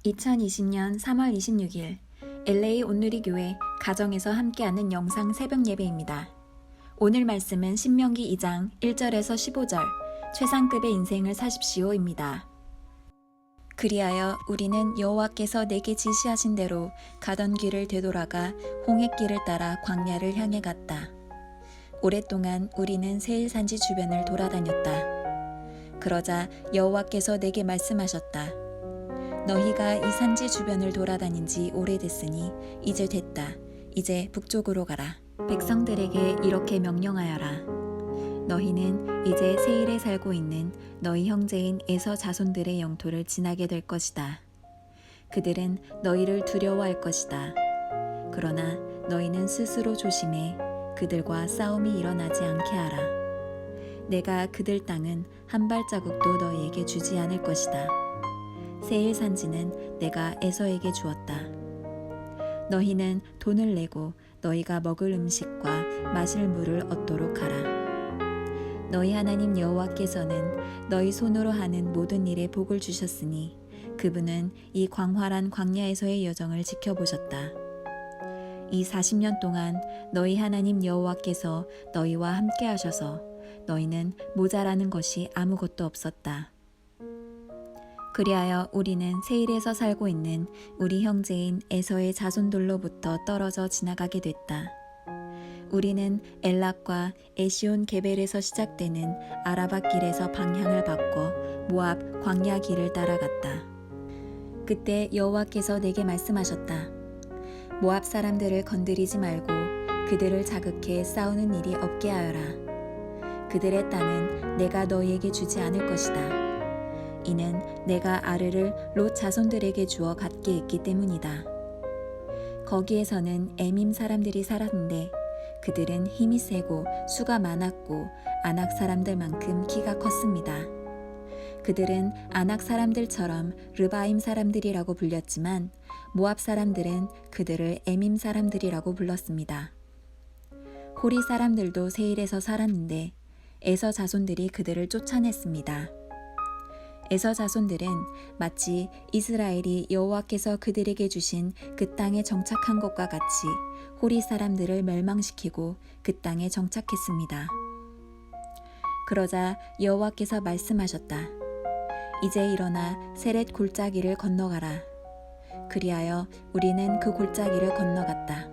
2020년 3월 26일 LA 온누리교회 가정에서 함께하는 영상 새벽 예배입니다. 오늘 말씀은 신명기 2장 1절에서 15절 최상급의 인생을 사십시오입니다. 그리하여 우리는 여호와께서 내게 지시하신 대로 가던 길을 되돌아가 홍해길을 따라 광야를 향해 갔다. 오랫동안 우리는 세일산지 주변을 돌아다녔다. 그러자 여호와께서 내게 말씀하셨다. 너희가 이 산지 주변을 돌아다닌 지 오래됐으니 이제 됐다. 이제 북쪽으로 가라. 백성들에게 이렇게 명령하여라. 너희는 이제 세일에 살고 있는 너희 형제인 에서 자손들의 영토를 지나게 될 것이다. 그들은 너희를 두려워할 것이다. 그러나 너희는 스스로 조심해 그들과 싸움이 일어나지 않게 하라. 내가 그들 땅은 한 발자국도 너희에게 주지 않을 것이다. 세일 산지는 내가 에서에게 주었다. 너희는 돈을 내고 너희가 먹을 음식과 마실 물을 얻도록 하라. 너희 하나님 여호와께서는 너희 손으로 하는 모든 일에 복을 주셨으니 그분은 이 광활한 광야에서의 여정을 지켜보셨다. 이 40년 동안 너희 하나님 여호와께서 너희와 함께 하셔서 너희는 모자라는 것이 아무것도 없었다. 그리하여 우리는 세일에서 살고 있는 우리 형제인 에서의 자손들로부터 떨어져 지나가게 됐다. 우리는 엘락과 에시온 게벨에서 시작되는 아라바 길에서 방향을 바꿔 모압 광야 길을 따라갔다. 그때 여호와께서 내게 말씀하셨다. 모압 사람들을 건드리지 말고 그들을 자극해 싸우는 일이 없게 하여라. 그들의 땅은 내가 너희에게 주지 않을 것이다. 이는 내가 아르를 롯 자손들에게 주어 갖게 했기 때문이다. 거기에서는 에밈 사람들이 살았는데 그들은 힘이 세고 수가 많았고 아낙 사람들만큼 키가 컸습니다. 그들은 아낙 사람들처럼 르바임 사람들이라고 불렸지만 모압 사람들은 그들을 에밈 사람들이라고 불렀습니다. 호리 사람들도 세일에서 살았는데 에서 자손들이 그들을 쫓아냈습니다. 에서 자손들은 마치 이스라엘이 여호와께서 그들에게 주신 그 땅에 정착한 것과 같이 호리 사람들을 멸망시키고 그 땅에 정착했습니다. 그러자 여호와께서 말씀하셨다. 이제 일어나 세렛 골짜기를 건너가라. 그리하여 우리는 그 골짜기를 건너갔다.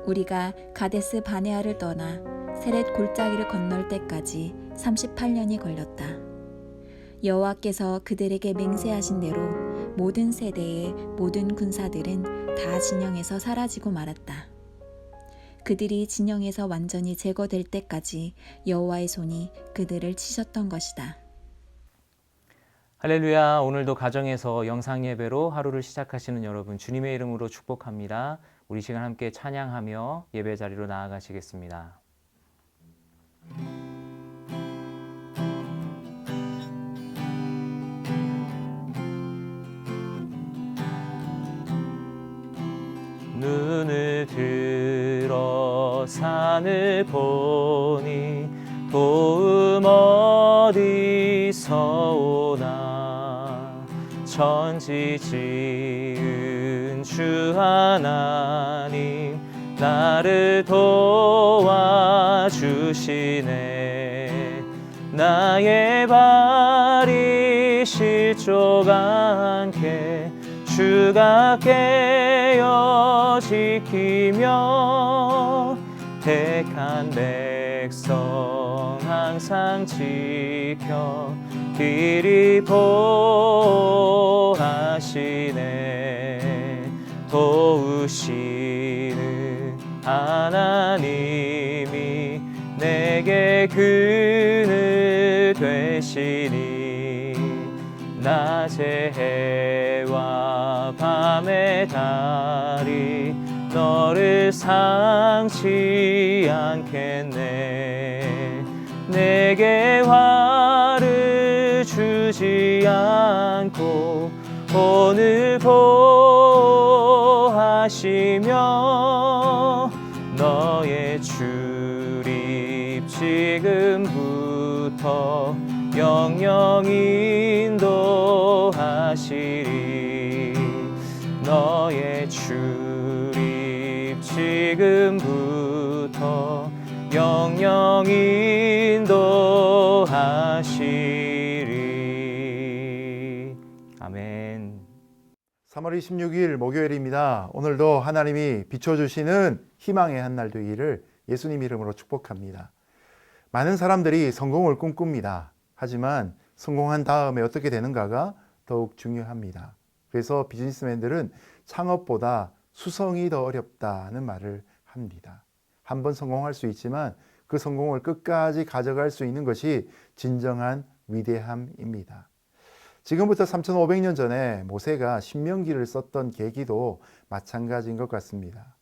우리가 가데스 바네아를 떠나 세렛 골짜기를 건널 때까지 38년이 걸렸다. 여호와께서 그들에게 맹세하신 대로 모든 세대의 모든 군사들은 다 진영에서 사라지고 말았다. 그들이 진영에서 완전히 제거될 때까지 여호와의 손이 그들을 치셨던 것이다. 할렐루야. 오늘도 가정에서 영상 예배로 하루를 시작하시는 여러분 주님의 이름으로 축복합니다. 우리 시간 함께 찬양하며 예배 자리로 나아가시겠습니다. 눈을 들어 산을 보니 도움 어디서 오나 천지 지은 주 하나님 나를 도와주시네. 나의 발이 실족 않게 주가 깨어 지키며 택한 백성 항상 지켜 길이 보호하시네. 도우시는 하나님이 내게 그늘 되시니 낮의 해와 밤의 달이 너를 상치 않겠네. 내게 화를 주지 않고 오늘 보호하시며 너의 출입 지금부터 영영 인도하시리. 너의 출입 지금부터 영영 인도하시리. 아멘. 3월 26일 목요일입니다. 오늘도 하나님이 비춰주시는 희망의 한 날 되기를 예수님 이름으로 축복합니다. 많은 사람들이 성공을 꿈꿉니다. 하지만 성공한 다음에 어떻게 되는가가 더욱 중요합니다. 그래서 비즈니스맨들은 창업보다 수성이 더 어렵다는 말을 합니다. 한번 성공할 수 있지만 그 성공을 끝까지 가져갈 수 있는 것이 진정한 위대함입니다. 지금부터 3,500년 전에 모세가 신명기를 썼던 계기도 마찬가지인 것 같습니다.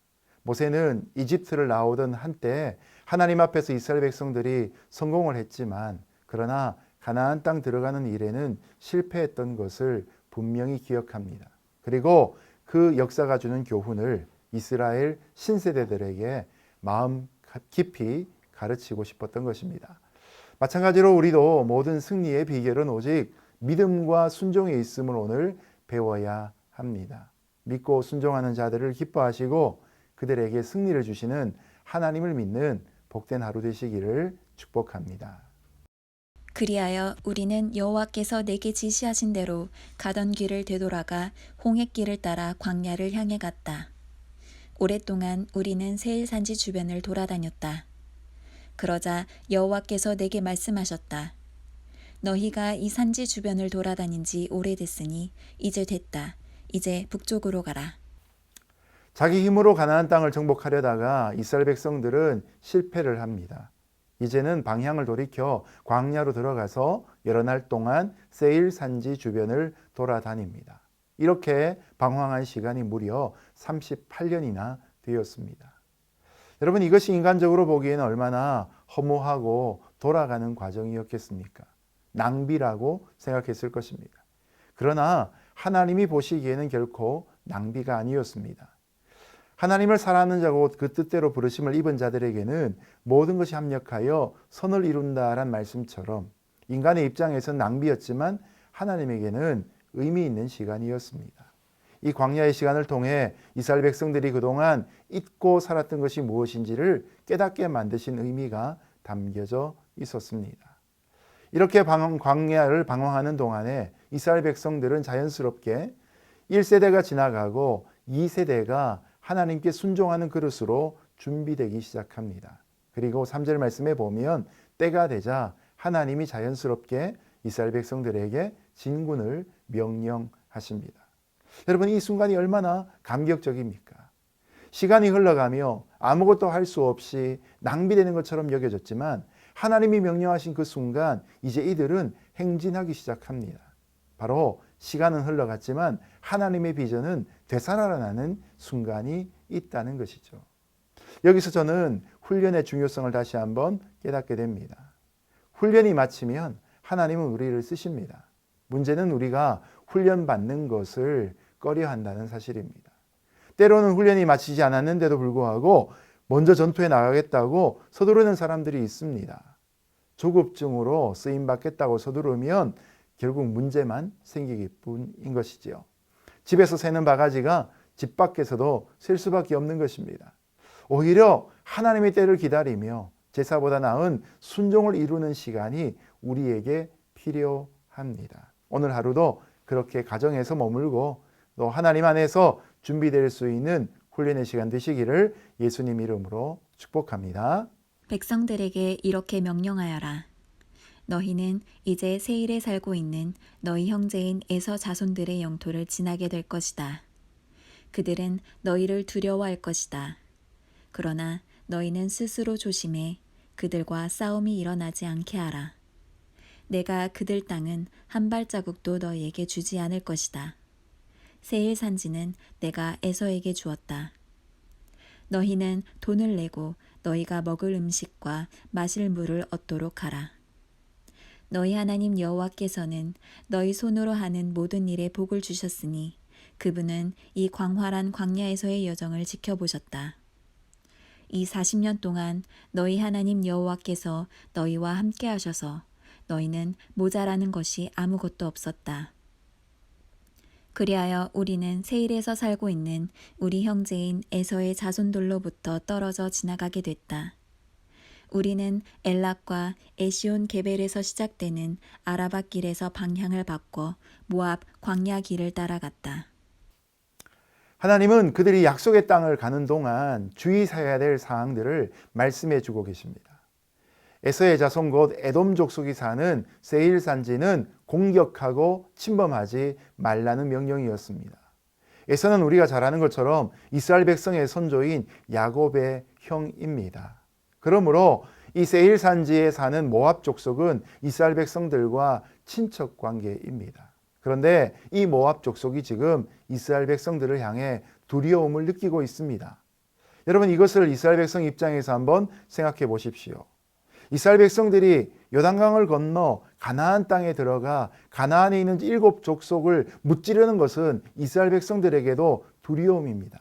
모세는 이집트를 나오던 한때 하나님 앞에서 이스라엘 백성들이 성공을 했지만 그러나 가나안 땅 들어가는 일에는 실패했던 것을 분명히 기억합니다. 그리고 그 역사가 주는 교훈을 이스라엘 신세대들에게 마음 깊이 가르치고 싶었던 것입니다. 마찬가지로 우리도 모든 승리의 비결은 오직 믿음과 순종에 있음을 오늘 배워야 합니다. 믿고 순종하는 자들을 기뻐하시고 그들에게 승리를 주시는 하나님을 믿는 복된 하루 되시기를 축복합니다. 그리하여 우리는 여호와께서 내게 지시하신 대로 가던 길을 되돌아가 홍해길을 따라 광야를 향해 갔다. 오랫동안 우리는 세일 산지 주변을 돌아다녔다. 그러자 여호와께서 내게 말씀하셨다. 너희가 이 산지 주변을 돌아다닌 지 오래됐으니 이제 됐다. 이제 북쪽으로 가라. 자기 힘으로 가나안 땅을 정복하려다가 이스라엘 백성들은 실패를 합니다. 이제는 방향을 돌이켜 광야로 들어가서 여러 날 동안 세일 산지 주변을 돌아다닙니다. 이렇게 방황한 시간이 무려 38년이나 되었습니다. 여러분, 이것이 인간적으로 보기에는 얼마나 허무하고 돌아가는 과정이었겠습니까? 낭비라고 생각했을 것입니다. 그러나 하나님이 보시기에는 결코 낭비가 아니었습니다. 하나님을 사랑하는 자고 그 뜻대로 부르심을 입은 자들에게는 모든 것이 합력하여 선을 이룬다란 말씀처럼 인간의 입장에서는 낭비였지만 하나님에게는 의미 있는 시간이었습니다. 이 광야의 시간을 통해 이스라엘 백성들이 그동안 잊고 살았던 것이 무엇인지를 깨닫게 만드신 의미가 담겨져 있었습니다. 이렇게 광야를 방황하는 동안에 이스라엘 백성들은 자연스럽게 1세대가 지나가고 2세대가 하나님께 순종하는 그릇으로 준비되기 시작합니다. 그리고 3절 말씀에 보면 때가 되자 하나님이 자연스럽게 이스라엘 백성들에게 진군을 명령하십니다. 여러분, 이 순간이 얼마나 감격적입니까? 시간이 흘러가며 아무것도 할 수 없이 낭비되는 것처럼 여겨졌지만 하나님이 명령하신 그 순간 이제 이들은 행진하기 시작합니다. 바로 시간은 흘러갔지만 하나님의 비전은 되살아나는 순간이 있다는 것이죠. 여기서 저는 훈련의 중요성을 다시 한번 깨닫게 됩니다. 훈련이 마치면 하나님은 우리를 쓰십니다. 문제는 우리가 훈련받는 것을 꺼려한다는 사실입니다. 때로는 훈련이 마치지 않았는데도 불구하고 먼저 전투에 나가겠다고 서두르는 사람들이 있습니다. 조급증으로 쓰임받겠다고 서두르면 결국 문제만 생기기 뿐인 것이지요. 집에서 새는 바가지가 집 밖에서도 셀 수밖에 없는 것입니다. 오히려 하나님의 때를 기다리며 제사보다 나은 순종을 이루는 시간이 우리에게 필요합니다. 오늘 하루도 그렇게 가정에서 머물고 또 하나님 안에서 준비될 수 있는 훈련의 시간 되시기를 예수님 이름으로 축복합니다. 백성들에게 이렇게 명령하여라. 너희는 이제 세일에 살고 있는 너희 형제인 에서 자손들의 영토를 지나게 될 것이다. 그들은 너희를 두려워할 것이다. 그러나 너희는 스스로 조심해 그들과 싸움이 일어나지 않게 하라. 내가 그들 땅은 한 발자국도 너희에게 주지 않을 것이다. 세일 산지는 내가 에서에게 주었다. 너희는 돈을 내고 너희가 먹을 음식과 마실 물을 얻도록 하라. 너희 하나님 여호와께서는 너희 손으로 하는 모든 일에 복을 주셨으니 그분은 이 광활한 광야에서의 여정을 지켜보셨다. 이 40년 동안 너희 하나님 여호와께서 너희와 함께 하셔서 너희는 모자라는 것이 아무것도 없었다. 그리하여 우리는 세일에서 살고 있는 우리 형제인 에서의 자손들로부터 떨어져 지나가게 됐다. 우리는 엘락과 에시온 게벨에서 시작되는 아라바 길에서 방향을 바꿔 모압 광야 길을 따라갔다. 하나님은 그들이 약속의 땅을 가는 동안 주의해야 될 사항들을 말씀해 주고 계십니다. 에서의 자손 곧 에돔 족속이 사는 세일 산지는 공격하고 침범하지 말라는 명령이었습니다. 에서는 우리가 잘 아는 것처럼 이스라엘 백성의 선조인 야곱의 형입니다. 그러므로 이 세일 산지에 사는 모압 족속은 이스라엘 백성들과 친척 관계입니다. 그런데 이 모압 족속이 지금 이스라엘 백성들을 향해 두려움을 느끼고 있습니다. 여러분, 이것을 이스라엘 백성 입장에서 한번 생각해 보십시오. 이스라엘 백성들이 요단강을 건너 가나안 땅에 들어가 가나안에 있는 7 족속을 무찌르는 것은 이스라엘 백성들에게도 두려움입니다.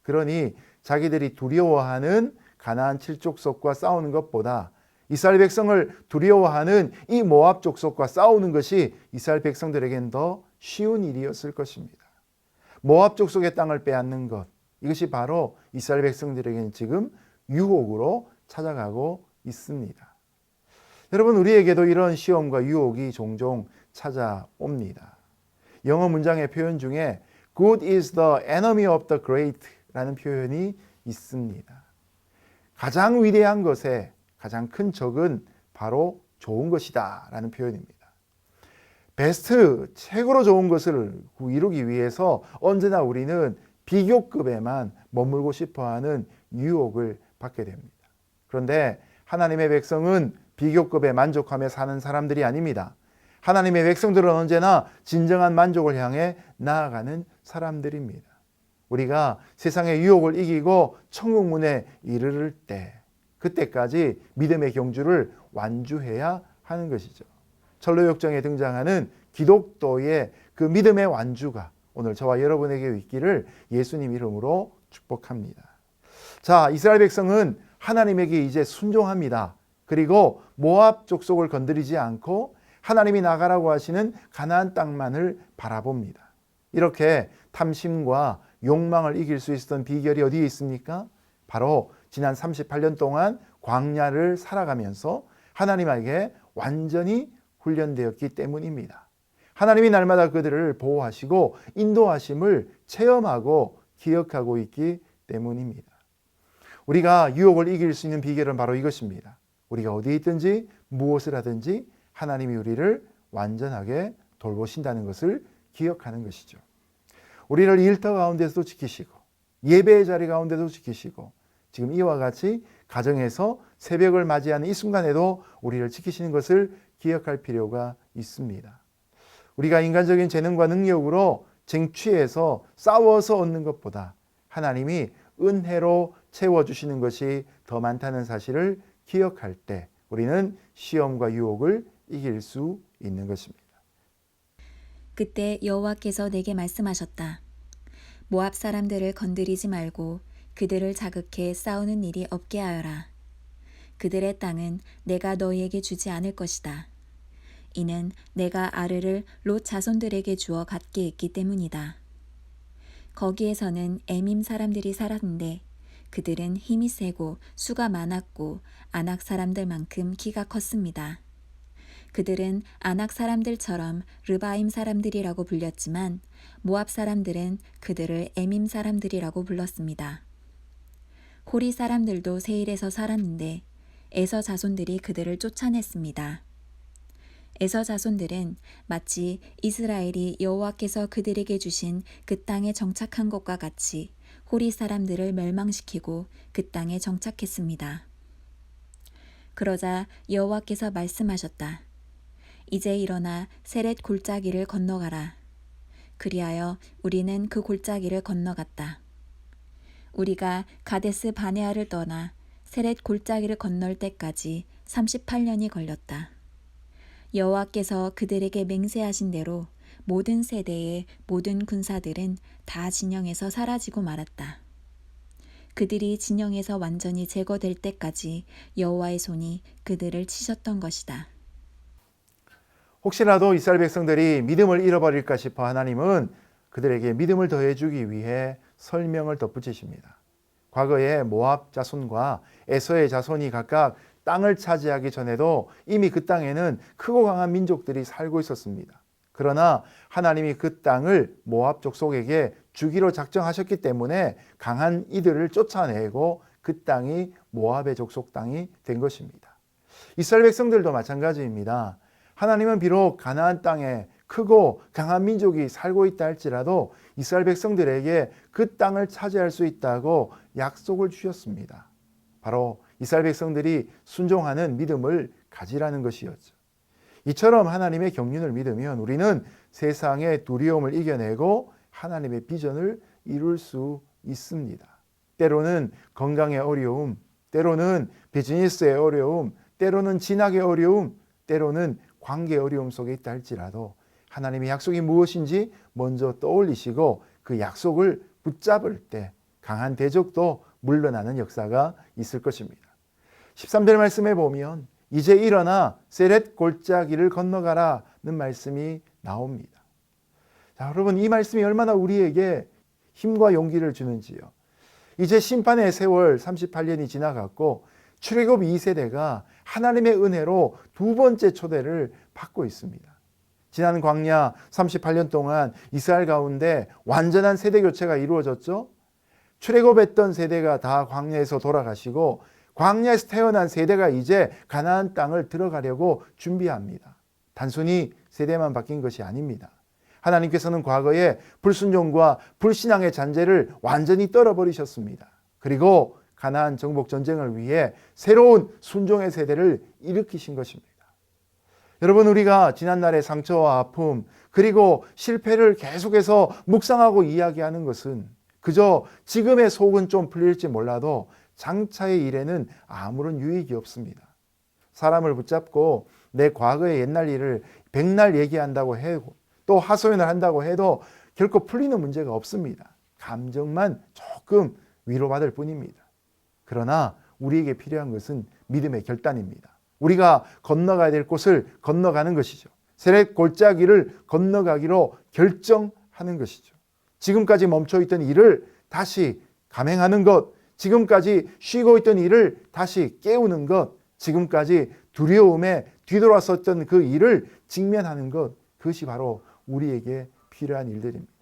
그러니 자기들이 두려워하는 가나안 7족속과 싸우는 것보다 이스라엘 백성을 두려워하는 이 모압 족속과 싸우는 것이 이스라엘 백성들에겐 더 쉬운 일이었을 것입니다. 모압 족속의 땅을 빼앗는 것, 이것이 바로 이스라엘 백성들에게는 지금 유혹으로 찾아가고 있습니다. 여러분, 우리에게도 이런 시험과 유혹이 종종 찾아옵니다. 영어 문장의 표현 중에 Good is the enemy of the great 라는 표현이 있습니다. 가장 위대한 것에 가장 큰 적은 바로 좋은 것이다 라는 표현입니다. 베스트, 최고로 좋은 것을 이루기 위해서 언제나 우리는 비교급에만 머물고 싶어하는 유혹을 받게 됩니다. 그런데 하나님의 백성은 비교급에 만족하며 사는 사람들이 아닙니다. 하나님의 백성들은 언제나 진정한 만족을 향해 나아가는 사람들입니다. 우리가 세상의 유혹을 이기고 천국문에 이르를 때, 그때까지 믿음의 경주를 완주해야 하는 것이죠. 철로역정에 등장하는 기독도의 그 믿음의 완주가 오늘 저와 여러분에게 있기를 예수님 이름으로 축복합니다. 자, 이스라엘 백성은 하나님에게 이제 순종합니다. 그리고 모압 족속을 건드리지 않고 하나님이 나가라고 하시는 가나안 땅만을 바라봅니다. 이렇게 탐심과 욕망을 이길 수 있었던 비결이 어디에 있습니까? 바로 지난 38년 동안 광야를 살아가면서 하나님에게 완전히 훈련되었기 때문입니다. 하나님이 날마다 그들을 보호하시고 인도하심을 체험하고 기억하고 있기 때문입니다. 우리가 유혹을 이길 수 있는 비결은 바로 이것입니다. 우리가 어디에 있든지 무엇을 하든지 하나님이 우리를 완전하게 돌보신다는 것을 기억하는 것이죠. 우리를 일터 가운데서도 지키시고 예배의 자리 가운데도 지키시고 지금 이와 같이 가정에서 새벽을 맞이하는 이 순간에도 우리를 지키시는 것을 기억할 필요가 있습니다. 우리가 인간적인 재능과 능력으로 쟁취해서 싸워서 얻는 것보다 하나님이 은혜로 채워주시는 것이 더 많다는 사실을 기억할 때 우리는 시험과 유혹을 이길 수 있는 것입니다. 그때 여호와께서 내게 말씀하셨다. 모압 사람들을 건드리지 말고 그들을 자극해 싸우는 일이 없게 하여라. 그들의 땅은 내가 너희에게 주지 않을 것이다. 이는 내가 아르를 롯 자손들에게 주어 갖게 했기 때문이다. 거기에서는 에밈 사람들이 살았는데 그들은 힘이 세고 수가 많았고 아낙 사람들만큼 키가 컸습니다. 그들은 아낙 사람들처럼 르바임 사람들이라고 불렸지만 모압 사람들은 그들을 에밈 사람들이라고 불렀습니다. 호리 사람들도 세일에서 살았는데 에서 자손들이 그들을 쫓아냈습니다. 에서 자손들은 마치 이스라엘이 여호와께서 그들에게 주신 그 땅에 정착한 것과 같이 호리 사람들을 멸망시키고 그 땅에 정착했습니다. 그러자 여호와께서 말씀하셨다. 이제 일어나 세렛 골짜기를 건너가라. 그리하여 우리는 그 골짜기를 건너갔다. 우리가 가데스 바네아를 떠나 세렛 골짜기를 건널 때까지 38년이 걸렸다. 여호와께서 그들에게 맹세하신 대로 모든 세대의 모든 군사들은 다 진영에서 사라지고 말았다. 그들이 진영에서 완전히 제거될 때까지 여호와의 손이 그들을 치셨던 것이다. 혹시라도 이스라엘 백성들이 믿음을 잃어버릴까 싶어 하나님은 그들에게 믿음을 더해주기 위해 설명을 덧붙이십니다. 과거에 모압 자손과 에서의 자손이 각각 땅을 차지하기 전에도 이미 그 땅에는 크고 강한 민족들이 살고 있었습니다. 그러나 하나님이 그 땅을 모압 족속에게 주기로 작정하셨기 때문에 강한 이들을 쫓아내고 그 땅이 모압의 족속 땅이 된 것입니다. 이스라엘 백성들도 마찬가지입니다. 하나님은 비록 가나안 땅에 크고 강한 민족이 살고 있다 할지라도 이스라엘 백성들에게 그 땅을 차지할 수 있다고 약속을 주셨습니다. 바로 이스라엘 백성들이 순종하는 믿음을 가지라는 것이었죠. 이처럼 하나님의 경륜을 믿으면 우리는 세상의 두려움을 이겨내고 하나님의 비전을 이룰 수 있습니다. 때로는 건강의 어려움, 때로는 비즈니스의 어려움, 때로는 진학의 어려움, 때로는 관계의 어려움 속에 있다 할지라도 하나님의 약속이 무엇인지 먼저 떠올리시고 그 약속을 붙잡을 때 강한 대적도 물러나는 역사가 있을 것입니다. 13절 말씀에 보면 이제 일어나 세렛 골짜기를 건너가라는 말씀이 나옵니다. 자, 여러분 이 말씀이 얼마나 우리에게 힘과 용기를 주는지요. 이제 심판의 세월 38년이 지나갔고 출애굽 2세대가 하나님의 은혜로 두 번째 초대를 받고 있습니다. 지난 광야 38년 동안 이스라엘 가운데 완전한 세대 교체가 이루어졌죠. 출애굽했던 세대가 다 광야에서 돌아가시고 광야에서 태어난 세대가 이제 가나안 땅을 들어가려고 준비합니다. 단순히 세대만 바뀐 것이 아닙니다. 하나님께서는 과거에 불순종과 불신앙의 잔재를 완전히 떨어버리셨습니다. 그리고 가나안 정복 전쟁을 위해 새로운 순종의 세대를 일으키신 것입니다. 여러분 우리가 지난날의 상처와 아픔 그리고 실패를 계속해서 묵상하고 이야기하는 것은 그저 지금의 속은 좀 풀릴지 몰라도 장차의 일에는 아무런 유익이 없습니다. 사람을 붙잡고 내 과거의 옛날 일을 백날 얘기한다고 해도 또 하소연을 한다고 해도 결코 풀리는 문제가 없습니다. 감정만 조금 위로받을 뿐입니다. 그러나 우리에게 필요한 것은 믿음의 결단입니다. 우리가 건너가야 될 곳을 건너가는 것이죠. 세렛 골짜기를 건너가기로 결정하는 것이죠. 지금까지 멈춰있던 일을 다시 감행하는 것, 지금까지 쉬고 있던 일을 다시 깨우는 것, 지금까지 두려움에 뒤돌아섰던 그 일을 직면하는 것, 그것이 바로 우리에게 필요한 일들입니다.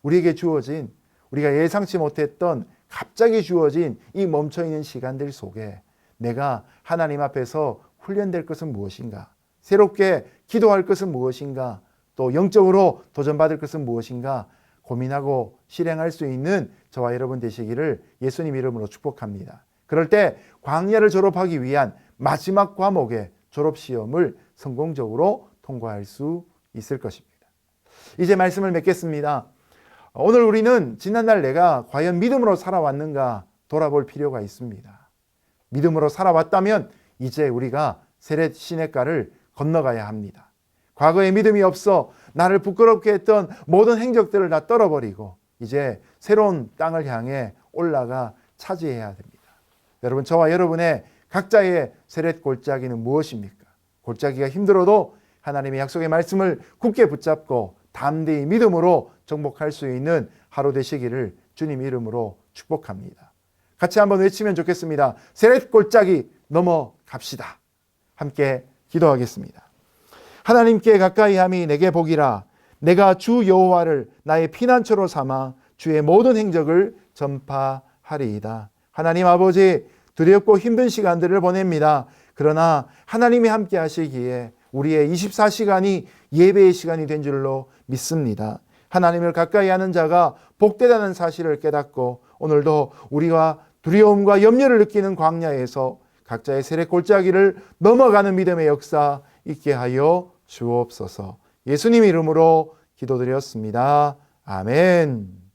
우리에게 주어진, 우리가 예상치 못했던 갑자기 주어진 이 멈춰있는 시간들 속에 내가 하나님 앞에서 훈련될 것은 무엇인가? 새롭게 기도할 것은 무엇인가? 또 영적으로 도전받을 것은 무엇인가? 고민하고 실행할 수 있는 저와 여러분 되시기를 예수님 이름으로 축복합니다. 그럴 때 광야를 졸업하기 위한 마지막 과목의 졸업시험을 성공적으로 통과할 수 있을 것입니다. 이제 말씀을 맺겠습니다. 오늘 우리는 지난날 내가 과연 믿음으로 살아왔는가 돌아볼 필요가 있습니다. 믿음으로 살아왔다면 이제 우리가 세렛 시냇가를 건너가야 합니다. 과거에 믿음이 없어 나를 부끄럽게 했던 모든 행적들을 다 떨어버리고 이제 새로운 땅을 향해 올라가 차지해야 됩니다. 여러분 저와 여러분의 각자의 세렛 골짜기는 무엇입니까? 골짜기가 힘들어도 하나님의 약속의 말씀을 굳게 붙잡고 담대히 믿음으로 정복할 수 있는 하루 되시기를 주님 이름으로 축복합니다. 같이 한번 외치면 좋겠습니다. 세렛 골짜기 넘어갑시다. 함께 기도하겠습니다. 하나님께 가까이함이 내게 복이라. 내가 주 여호와를 나의 피난처로 삼아 주의 모든 행적을 전파하리이다. 하나님 아버지, 두렵고 힘든 시간들을 보냅니다. 그러나 하나님이 함께 하시기에 우리의 24시간이 예배의 시간이 된 줄로 믿습니다. 하나님을 가까이 하는 자가 복되다는 사실을 깨닫고 오늘도 우리가 두려움과 염려를 느끼는 광야에서 각자의 세렛 골짜기를 넘어가는 믿음의 역사 있게 하여 주옵소서. 예수님 이름으로 기도드렸습니다. 아멘.